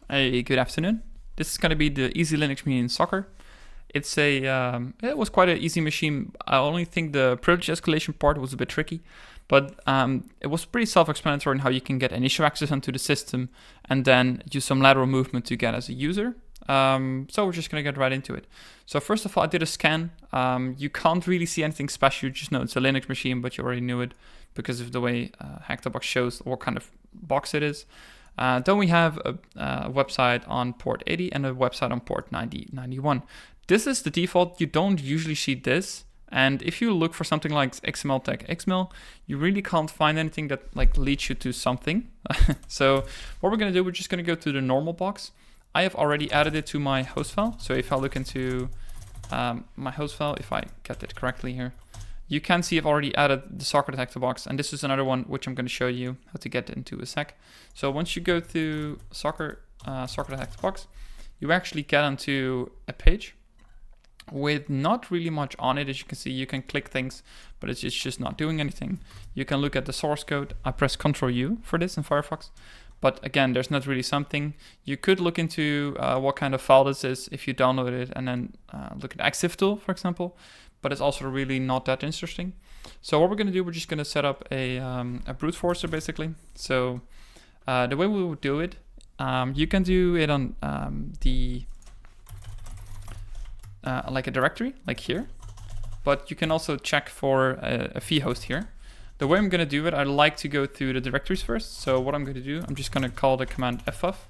Hey, good afternoon. This is going to be the Easy Linux machine in soccer. It's it was quite an easy machine. I only think the privilege escalation part was a bit tricky, but it was pretty self-explanatory in how you can get initial access onto the system and then use some lateral movement to get as a user. So we're just going to get right into it. So first of all, I did a scan. You can't really see anything special. You just know it's a Linux machine, but you already knew it because of the way HTB shows what kind of box it is. Then we have a website on port 80 and a website on port 9091. This is the default. You don't usually see this. And if you look for something like XML tag XML, you really can't find anything that leads you to something. So what we're going to do, we're just going to go to the normal box. I have already added it to my host file. So if I look into my host file, if I get it correctly here, you can see I've already added the soccer detector box, and this is another one which I'm going to show you how to get into a sec. So once you go to soccer detector box, you actually get onto a page with not really much on it. As you can see, you can click things, but it's just not doing anything. You can look at the source code. I press Ctrl U for this in Firefox, but again, there's not really something. You could look into what kind of file this is if you download it, and then look at Exif tool, for example. But it's also really not that interesting. So what we're going to do, we're just going to set up a brute forcer basically. So the way we would do it, you can do it on like a directory, like here. But you can also check for a fee host here. The way I'm going to do it, I like to go through the directories first. So what I'm going to do, I'm just going to call the command ffuf.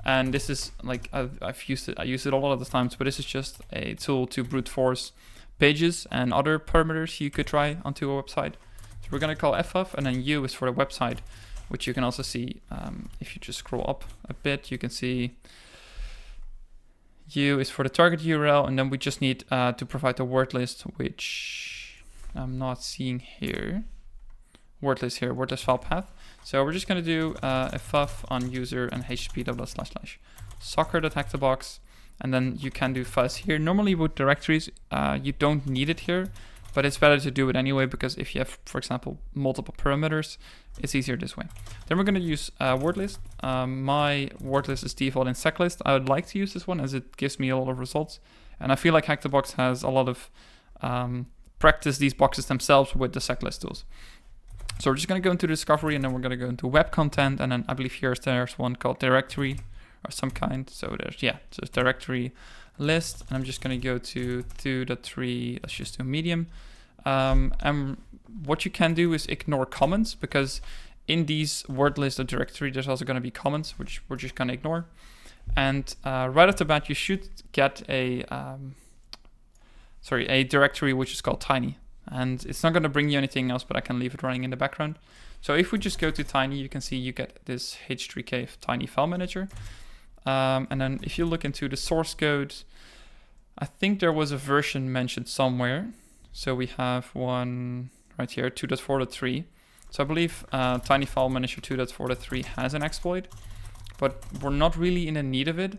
And this is like, I've used it, I use it a lot of the times, but this is just a tool to brute force pages and other parameters you could try onto a website. So we're going to call ffuf, and then u is for the website, which you can also see if you just scroll up a bit. You can see u is for the target URL, and then we just need to provide the word list, which I'm not seeing here. Word list here, word list file path. So we're just going to do ffuf on user and http:// soccer detector box. And then you can do fuzz here. Normally with directories, you don't need it here, but it's better to do it anyway, because if you have, for example, multiple parameters, it's easier this way. Then we're going to use word list. My word list is default in seclist. I would like to use this one as it gives me a lot of results. And I feel like HTB has a lot of practice these boxes themselves with the seclist tools. So we're just going to go into discovery, and then we're going to go into web content. And then I believe there's one called directory or some kind. So there's directory list, and I'm just going to go to 2.3. Let's just do medium. And what you can do is ignore comments, because in these word list or directory, there's also going to be comments, which we're just going to ignore. And right off the bat, you should get a directory which is called tiny. And it's not going to bring you anything else, but I can leave it running in the background. So if we just go to tiny, you can see you get this H3K tiny file manager. And then if you look into the source code, I think there was a version mentioned somewhere. So we have one right here, 2.4.3. So I believe Tiny File Manager 2.4.3 has an exploit, but we're not really in the need of it.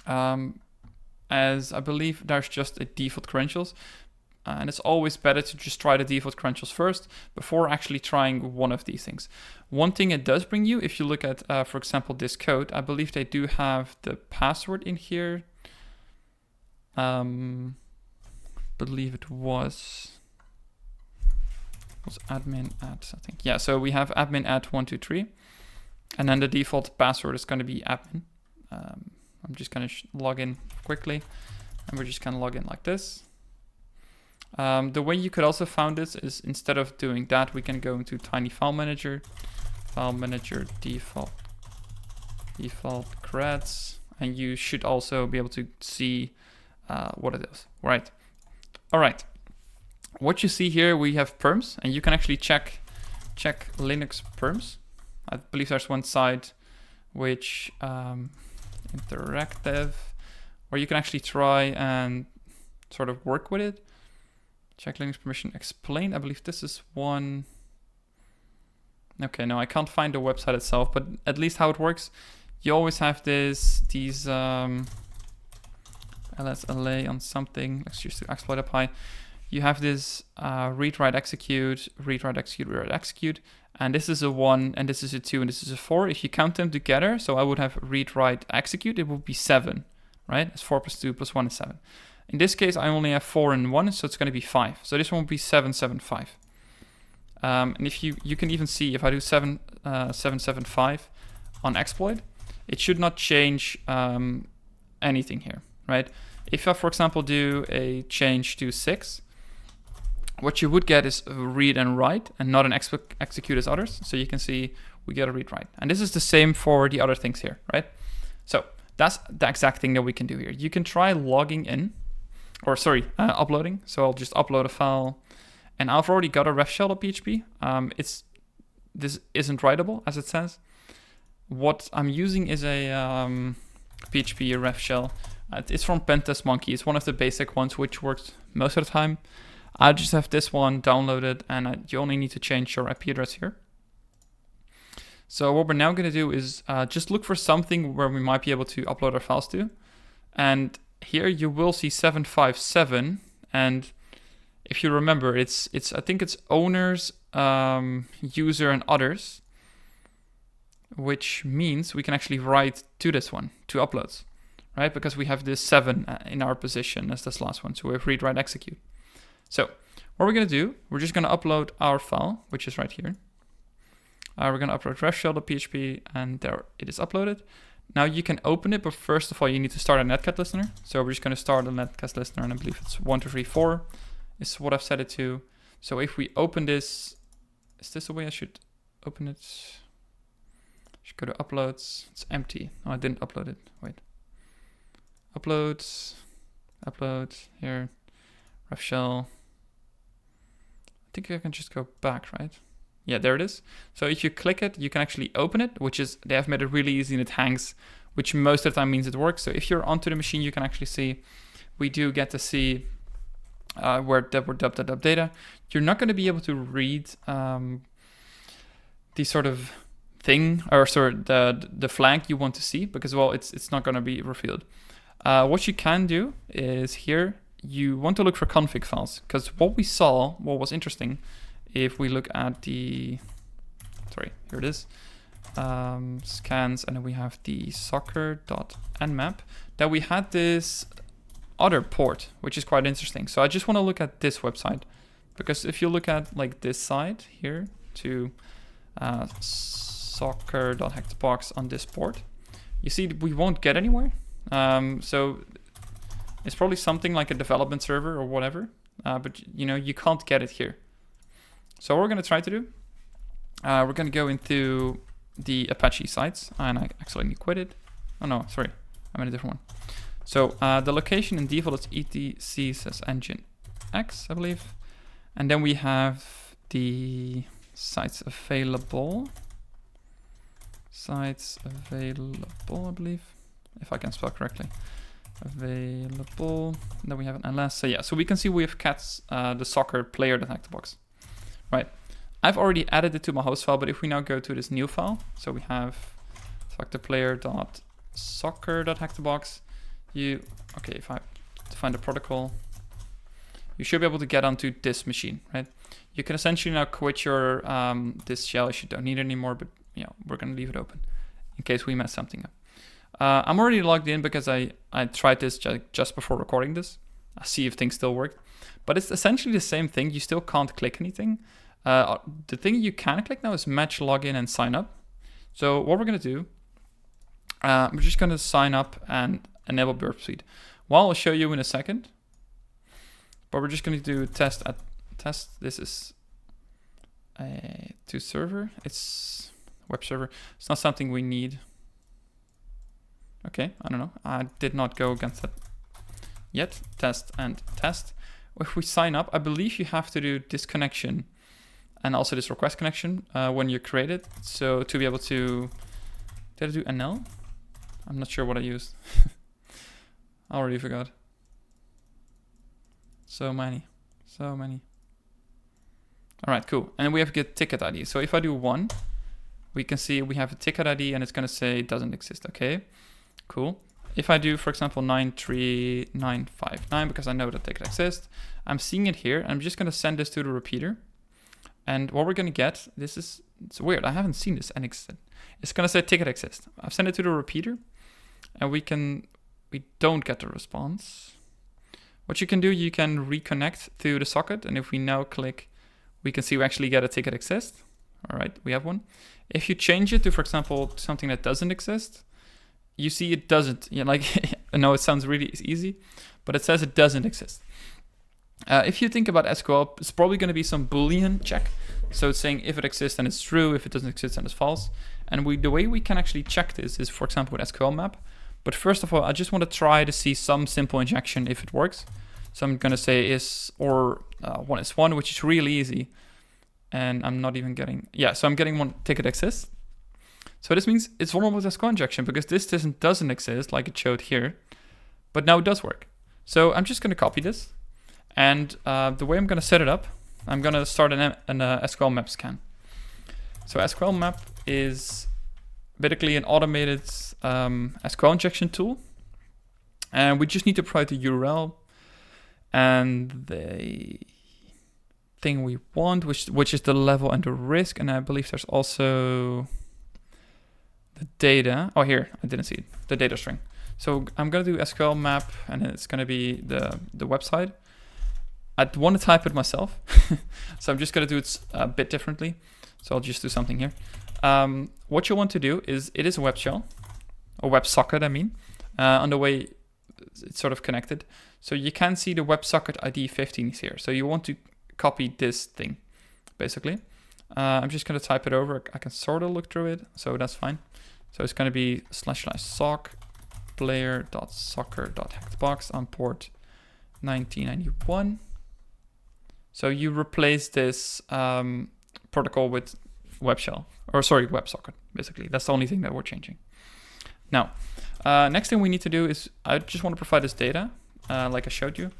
As I believe there's just a default credentials. And it's always better to just try the default credentials first before actually trying one of these things. One thing it does bring you, if you look at, for example, this code, I believe they do have the password in here. Believe it was admin at, I think. Yeah, so we have admin at 123. And then the default password is going to be admin. I'm just going to log in quickly. And we're just going to log in like this. The way you could also find this is, instead of doing that, we can go into Tiny File Manager default creds, and you should also be able to see what it is. Right. All right. What you see here, we have perms, and you can actually check Linux perms. I believe there's one site which interactive, where you can actually try and sort of work with it. Check Linux permission explain. I believe this is one. Okay, no, I can't find the website itself, but at least how it works, you always have these LSLA on something. Let's just do exploit apply. You have this read, write, execute, read, write, execute, and this is a 1, and this is a 2, and this is a 4. If you count them together, so I would have read, write, execute, it would be 7, right? It's 4 plus 2 plus 1 is 7. In this case, I only have 4 and 1, so it's going to be 5. So this one will be 7, 7, 5. And if you can even see, if I do 7, 7, 7, 5 on exploit, it should not change anything here, right? If I, for example, do a change to 6, what you would get is a read and write, and not an execute as others. So you can see we get a read write. And this is the same for the other things here, right? So that's the exact thing that we can do here. You can try logging in, or sorry, uploading. So I'll just upload a file, and I've already got a ref shell.php. This isn't writable, as it says. What I'm using is a PHP ref shell. It's from Pentest Monkey. It's one of the basic ones, which works most of the time. I just have this one downloaded, and you only need to change your IP address here. So what we're now going to do is just look for something where we might be able to upload our files to. And here you will see 757. And if you remember, it's I think it's owners, user, and others, which means we can actually write to this one, to uploads, right? Because we have this 7 in our position as this last one. So we have read, write, execute. So what we're going to do, we're just going to upload our file, which is right here. We're going to upload refshell.php, and there it is uploaded. Now you can open it, but first of all, you need to start a netcat listener. So we're just going to start a netcat listener, and I believe it's 1, 2, 3, 4 is what I've set it to. So if we open this, is this the way I should open it? I should go to uploads. It's empty. Oh, I didn't upload it. Wait. Uploads, upload here, refshell. I think I can just go back, right? Yeah, there it is. So if you click it, you can actually open it, which is, they have made it really easy and it hangs, which most of the time means it works. So if you're onto the machine, you can actually see, we do get to see where dub data. You're not going to be able to read the sort of thing, or sorry, the flag you want to see, because, well, it's not going to be revealed. What you can do is here, you want to look for config files, because what we saw, what was interesting, if we look at the, sorry, here it is, scans, and then we have the soccer.nmap, that we had this other port, which is quite interesting. So I just want to look at this website, because if you look at like this side here to soccer.hectorbox on this port, you see we won't get anywhere. So it's probably something like a development server or whatever, but you know, you can't get it here. So what we're going to try to do, we're going to go into the Apache sites, and I actually quit it. Oh no, sorry, I'm in a different one. So the location in default is etc says engine X, I believe. And then we have the sites available. Sites available, I believe, if I can spell correctly. Available. And then we have an ls. So yeah, so we can see we have cats the soccer player.hectorbox. Right. I've already added it to my host file, but if we now go to this new file, so we have soccer.soccer.hectorbox. Okay, if I define the protocol, you should be able to get onto this machine, right? You can essentially now quit your this shell if you don't need it anymore, but yeah, we're gonna leave it open in case we mess something up. I'm already logged in because I tried this just before recording this. I see if things still work, but it's essentially the same thing. You still can't click anything. The thing you can click now is match login and sign up. So what we're gonna do, we're just gonna sign up and enable burp speed. Well, I'll show you in a second, but we're just going to do test. This is to server. It's web server. It's not something we need. Okay, I don't know. I did not go against that yet. Test and test. If we sign up, I believe you have to do this connection and also this request connection when you create it. So to be able to, did I do NL? I'm not sure what I used. I already forgot. So many. All right, cool. And we have get ticket ID. So if I do 1, we can see we have a ticket ID and it's going to say it doesn't exist. Okay, cool. If I do, for example, 93959, because I know that ticket exists, I'm seeing it here. I'm just going to send this to the repeater. And what we're going to get, this is it's weird. I haven't seen this exist. It's gonna say ticket exist. I've sent it to the repeater, and we don't get the response. What you can do, you can reconnect to the socket, and if we now click, we can see we actually get a ticket exist. All right, we have one. If you change it to, for example, something that doesn't exist, you see it doesn't. I know it sounds really easy, but it says it doesn't exist. If you think about SQL, it's probably going to be some Boolean check. So it's saying if it exists, then it's true. If it doesn't exist, then it's false. And the way we can actually check this is, for example, with SQL map. But first of all, I just want to try to see some simple injection if it works. So I'm going to say is or 1 is 1, which is really easy. And I'm not even getting, so I'm getting one ticket exists. So this means it's vulnerable to SQL injection because this doesn't exist like it showed here, but now it does work. So I'm just going to copy this. And the way I'm going to set it up, I'm going to start an SQL map scan. So SQL map is basically an automated SQL injection tool. And we just need to provide the URL and the thing we want, which is the level and the risk. And I believe there's also the data. Oh, here, I didn't see it. The data string. So I'm going to do SQL map, and it's going to be the website. I want to type it myself, so I'm just going to do it a bit differently. So I'll just do something here. What you want to do is, it is a web shell, or web socket, I mean, on the way it's sort of connected. So you can see the WebSocket ID 15 is here. So you want to copy this thing, basically. I'm just going to type it over. I can sort of look through it, so that's fine. So it's going to be /sock player.soccer.hackedbox on port 1991. So you replace this protocol with WebSocket, basically. That's the only thing that we're changing. Now, next thing we need to do is, I just want to provide this data, like I showed you.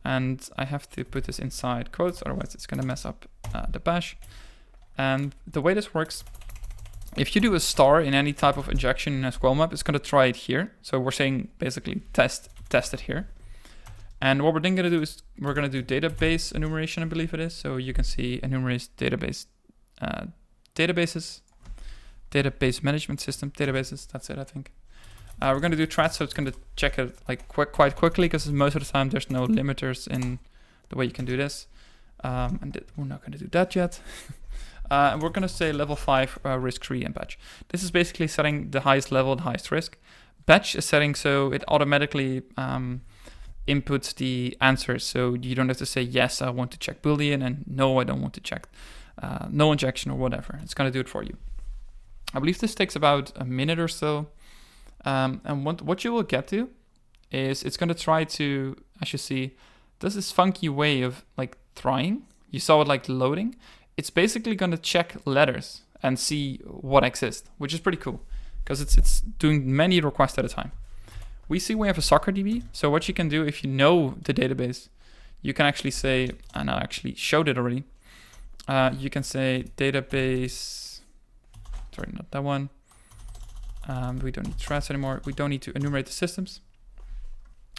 And I have to put this inside quotes, otherwise it's going to mess up the bash. And the way this works, if you do a star in any type of injection in SQL map, it's going to try it here. So we're saying basically test it here. And what we're then going to do is we're going to do database enumeration, I believe it is. So you can see enumerate database, database management system, databases. That's it, I think. We're going to do threads, so it's going to check it like quite quickly, because most of the time there's no limiters in the way you can do this. And we're not going to do that yet. And we're going to say level 5 risk free in batch. This is basically setting the highest level, the highest risk. Batch is setting so it automatically inputs the answers. So you don't have to say, yes, I want to check Boolean, and no, I don't want to check no injection or whatever. It's going to do it for you. I believe this takes about a minute or so. And what you will get to is it's going to try to, as you see, does this funky way of like trying. You saw it like loading. It's basically going to check letters and see what exists, which is pretty cool because it's doing many requests at a time. We see we have a soccer DB. So what you can do if you know the database, you can actually say, and I actually showed it already. You can say database, sorry, not that one. We don't need threads anymore. We don't need to enumerate the systems.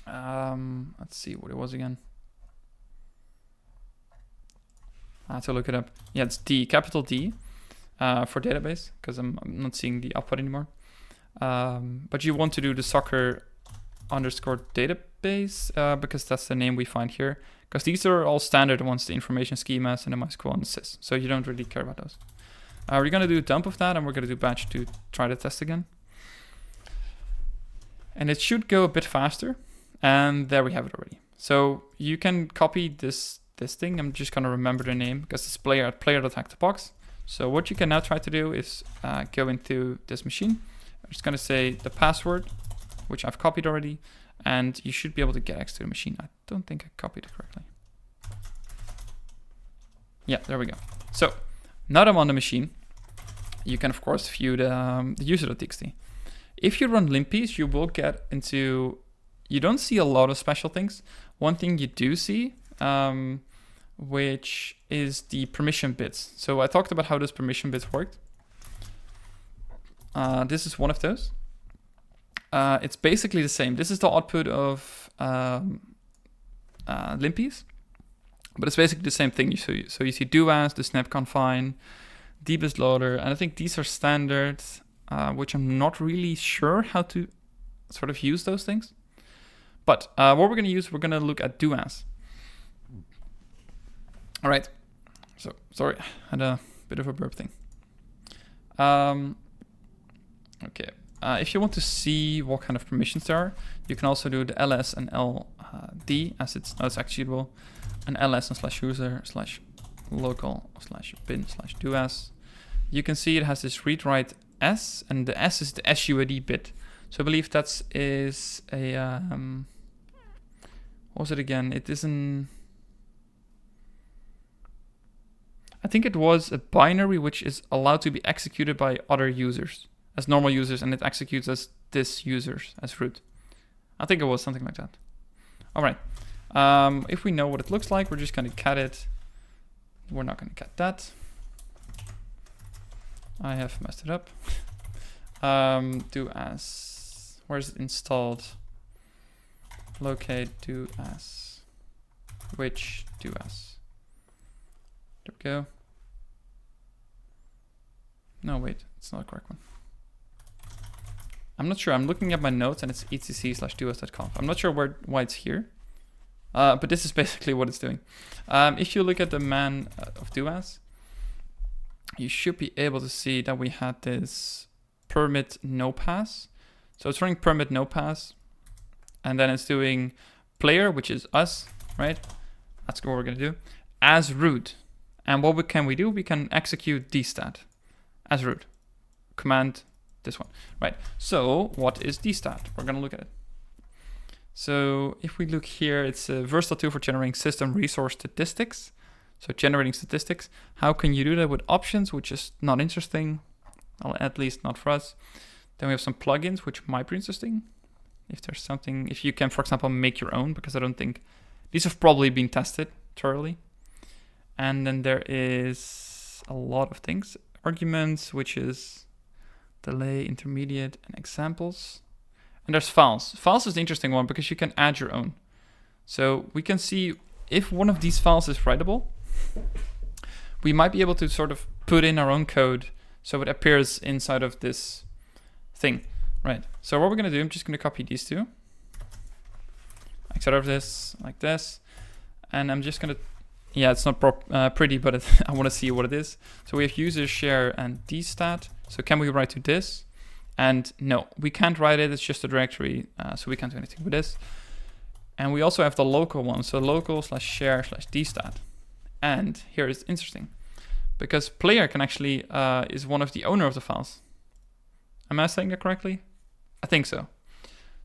Let's see what it was again. I have to look it up. Yeah, it's D, capital D for database, because I'm not seeing the output anymore. But you want to do the soccer underscore database because that's the name we find here. Because these are all standard ones, the information schemas and the MySQL and the sys. So you don't really care about those. We're going to do a dump of that, and we're going to do batch to try the test again. And it should go a bit faster. And there we have it already. So you can copy this thing. I'm just going to remember the name because it's player.hackedbox. So what you can now try to do is go into this machine. I'm just going to say the password, which I've copied already. And you should be able to get access to the machine. I don't think I copied it correctly. Yeah, there we go. So now that I'm on the machine, you can, of course, view the user.txt. If you run limpies, you will get into, you don't see a lot of special things. One thing you do see, which is the permission bits. So I talked about how those permission bits worked. This is one of those. It's basically the same. This is the output of limpies, but it's basically the same thing. So you see do as, the snap confine, dbus loader, and I think these are standard, which I'm not really sure how to sort of use those things. But what we're going to use, we're going to look at doas. All right. So sorry, I had a bit of a burp thing. Okay. If you want to see what kind of permissions there are, you can also do the ls and ld as it's not executable, and ls and /user/local/bin/doas. You can see it has this read write s, and the s is the SUID bit. So I believe that is a what was it again? It isn't. I think it was a binary which is allowed to be executed by other users as normal users, and it executes as this users as root. I think it was something like that. All right. If we know what it looks like, we're just going to cat it. We're not going to cat that. I have messed it up. Do as. Where's it installed? Locate do as. Which do as. There we go. No, wait, it's not the correct one. I'm not sure. I'm looking at my notes and it's etc/doas.conf. I'm not sure why it's here. But this is basically what it's doing. If you look at the man of doas, you should be able to see that we had this permit no pass. So it's running permit no pass, and then it's doing player, which is us, right? That's what we're going to do, as root. And what can we do? We can execute dstat as root. Command this one, right? So what is dstat? We're going to look at it. So if we look here, it's a versatile tool for generating system resource statistics. So generating statistics. How can you do that with options, which is not interesting, at least not for us. Then we have some plugins, which might be interesting. If there's something, if you can, for example, make your own, because I don't think these have probably been tested thoroughly. And then there is a lot of things. Arguments, which is delay, intermediate, and examples. And there's files. Files is the interesting one because you can add your own. So we can see if one of these files is writable, we might be able to sort of put in our own code so it appears inside of this thing. Right. So what we're going to do, I'm just going to copy these two. Exit over this like this. And I'm just going to, yeah, it's not pretty, but I want to see what it is. So we have user share and dstat. So can we write to this? And no, we can't write it. It's just a directory. So we can't do anything with this. And we also have the local one. So local/share/dstat. And here it's interesting because player can actually is one of the owner of the files. Am I saying that correctly? I think so.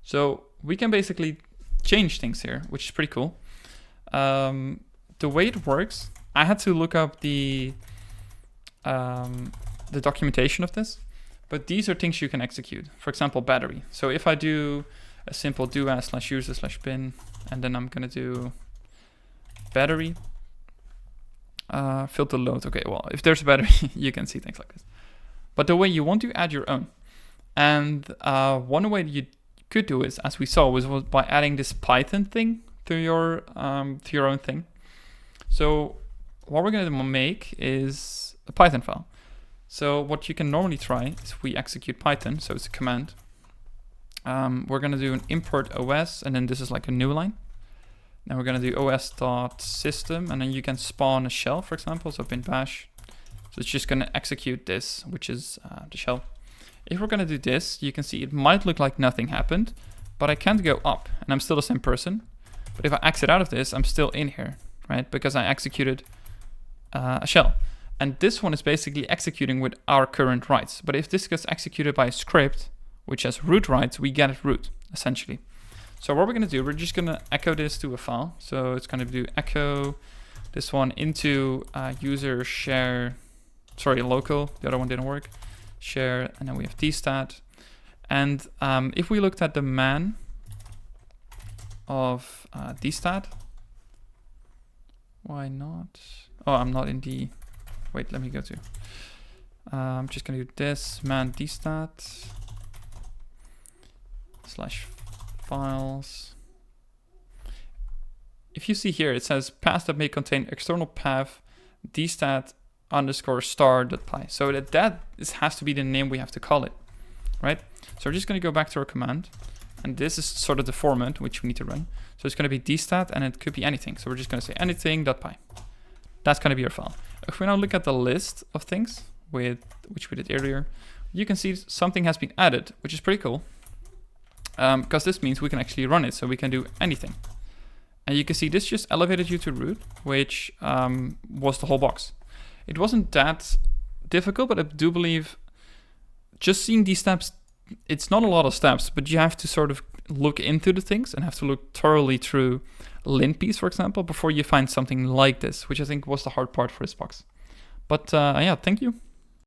So we can basically change things here, which is pretty cool. The way it works, I had to look up the documentation of this, but these are things you can execute. For example, battery. So if I do a simple do as/user/bin, and then I'm gonna do battery, filter load. Okay, well, if there's a battery, you can see things like this. But the way you want to add your own, and one way you could do is, as we saw, was by adding this Python thing to your own thing. So what we're going to make is a Python file. So what you can normally try is we execute Python, so it's a command. We're going to do an import OS, and then this is like a new line. Then we're going to do os.system, and then you can spawn a shell, for example, so bin bash. So it's just going to execute this, which is the shell. If we're going to do this, you can see it might look like nothing happened, but I can't go up, and I'm still the same person. But if I exit out of this, I'm still in here, right? Because I executed a shell. And this one is basically executing with our current writes. But if this gets executed by a script, which has root writes, we get it root, essentially. So what we're going to do, we're just going to echo this to a file. So it's going to do echo this one into user share, sorry, local. The other one didn't work. Share, and then we have dstat. And if we looked at the man of dstat, why not? Oh, I'm not in the, wait, let me go to. I'm just going to do this man dstat /files. If you see here, it says path that may contain external path dstat underscore star.py. So that has to be the name we have to call it, right? So we're just going to go back to our command. And this is sort of the format which we need to run. So it's going to be dstat, and it could be anything. So we're just going to say anything.py. That's going to be our file. If we now look at the list of things which we did earlier, you can see something has been added, which is pretty cool. Because this means we can actually run it, so we can do anything. And you can see this just elevated you to root, which was the whole box. It wasn't that difficult, but I do believe just seeing these steps, it's not a lot of steps, but you have to sort of look into the things and have to look thoroughly through linpiece, for example, before you find something like this, which I think was the hard part for this box. But yeah, thank you.